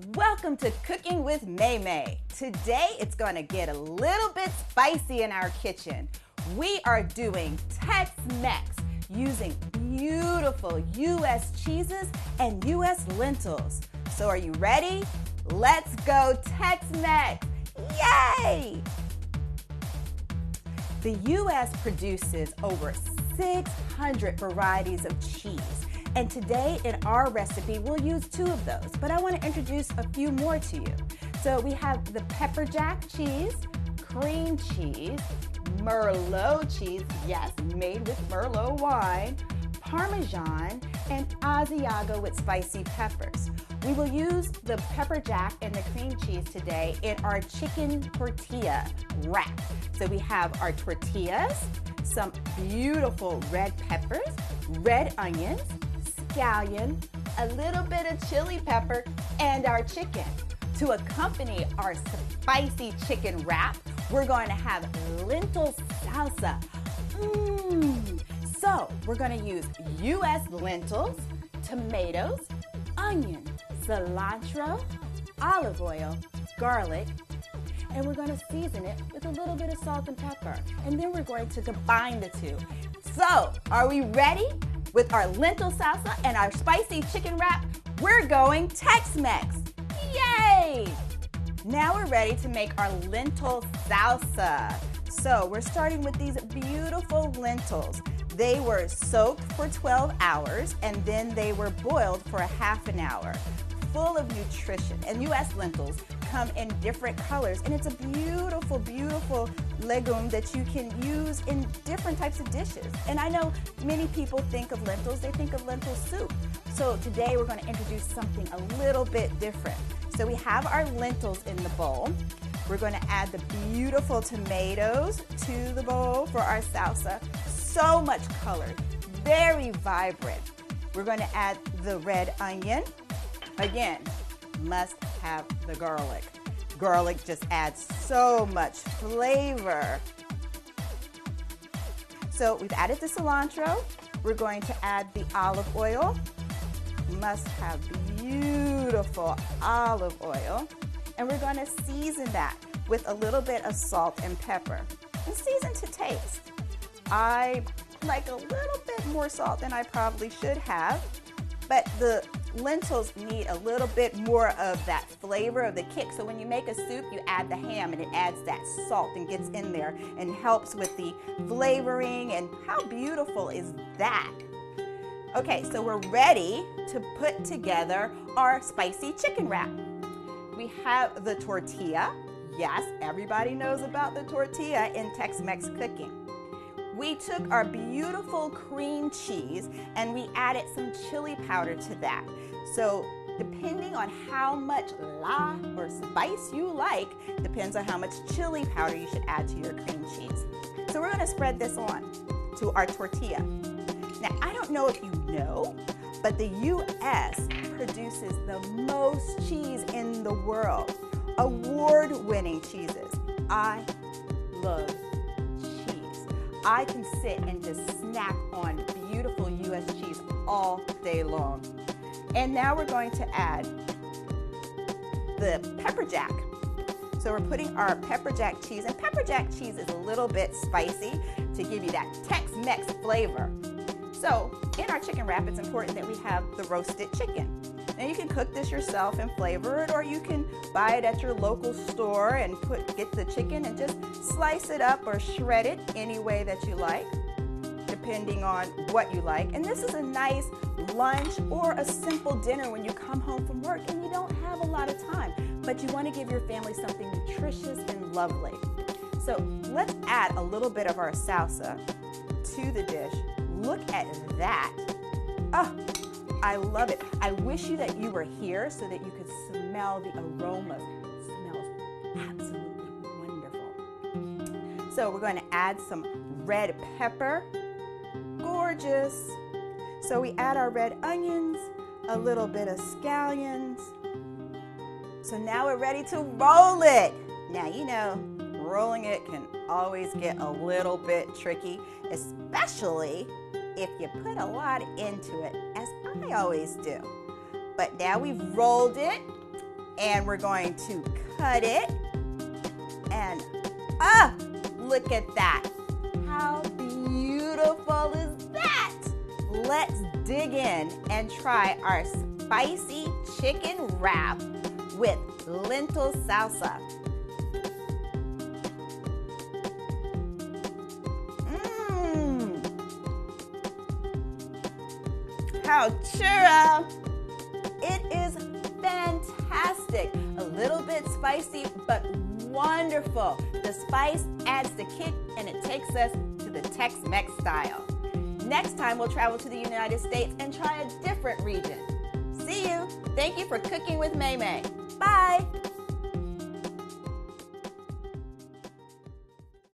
Welcome to Cooking with May. Today it's going to get a little bit spicy in our kitchen. We are doing Tex-Mex using beautiful U.S. cheeses and U.S. lentils. So are you ready? Let's go Tex-Mex! Yay! The U.S. produces over 600 varieties of cheese. And today in our recipe, we'll use 2 of those, but I want to introduce a few more to you. So we have the pepper jack cheese, cream cheese, Merlot cheese, yes, made with Merlot wine, Parmesan, and Asiago with spicy peppers. We will use the pepper jack and the cream cheese today in our chicken tortilla wrap. So we have our tortillas, some beautiful red peppers, red onions, scallion, a little bit of chili pepper, and our chicken. To accompany our spicy chicken wrap, we're going to have lentil salsa. So we're going to use U.S. lentils, tomatoes, onion, cilantro, olive oil, garlic, and we're going to season it with a little bit of salt and pepper. And then we're going to combine the 2. So, are we ready? With our lentil salsa and our spicy chicken wrap, we're going Tex-Mex. Yay! Now we're ready to make our lentil salsa. So we're starting with these beautiful lentils. They were soaked for 12 hours and then they were boiled for a half an hour. Full of nutrition. And U.S. lentils come in different colors, and it's a beautiful, beautiful legume that you can use in different types of dishes. And I know many people think of lentils, they think of lentil soup. So today we're going to introduce something a little bit different. So we have our lentils in the bowl. We're going to add the beautiful tomatoes to the bowl for our salsa. So much color, very vibrant. We're going to add the red onion. Again, must have the garlic. Garlic just adds so much flavor. So we've added the cilantro. We're going to add the olive oil. Must have beautiful olive oil. And we're going to season that with a little bit of salt and pepper. And season to taste. I like a little bit more salt than I probably should have, but the lentils need a little bit more of that flavor of the kick. So when you make a soup, you add the ham and it adds that salt and gets in there and helps with the flavoring. And how beautiful is that? Okay, so we're ready to put together our spicy chicken wrap. We have the tortilla. Yes, everybody knows about the tortilla in Tex-Mex cooking. We took our beautiful cream cheese and we added some chili powder to that. So depending on how much la or spice you like, depends on how much chili powder you should add to your cream cheese. So we're going to spread this on to our tortilla. Now, I don't know if you know, but the U.S. produces the most cheese in the world. Award-winning cheeses. I love I can sit and just snack on beautiful U.S. cheese all day long. And now we're going to add the pepper jack. So we're putting our pepper jack cheese, and pepper jack cheese is a little bit spicy to give you that Tex-Mex flavor. So in our chicken wrap, it's important that we have the roasted chicken. Now you can cook this yourself and flavor it, or you can buy it at your local store and get the chicken and just slice it up or shred it any way that you like, depending on what you like. And this is a nice lunch or a simple dinner when you come home from work and you don't have a lot of time, but you want to give your family something nutritious and lovely. So let's add a little bit of our salsa to the dish. Look at that. Oh, I love it. I wish that you were here so that you could smell the aromas. It smells absolutely wonderful. So we're going to add some red pepper. Gorgeous. So we add our red onions, a little bit of scallions. So now we're ready to roll it. Now, you know, rolling it can always get a little bit tricky, especially if you put a lot into it, as I always do. But now we've rolled it And we're going to cut it. And look at that. How beautiful is that? Let's dig in and try our spicy chicken wrap with lentil salsa. How churro! It is fantastic. A little bit spicy, but wonderful. The spice adds the kick and it takes us to the Tex-Mex style. Next time we'll travel to the United States and try a different region. See you. Thank you for cooking with May May. Bye.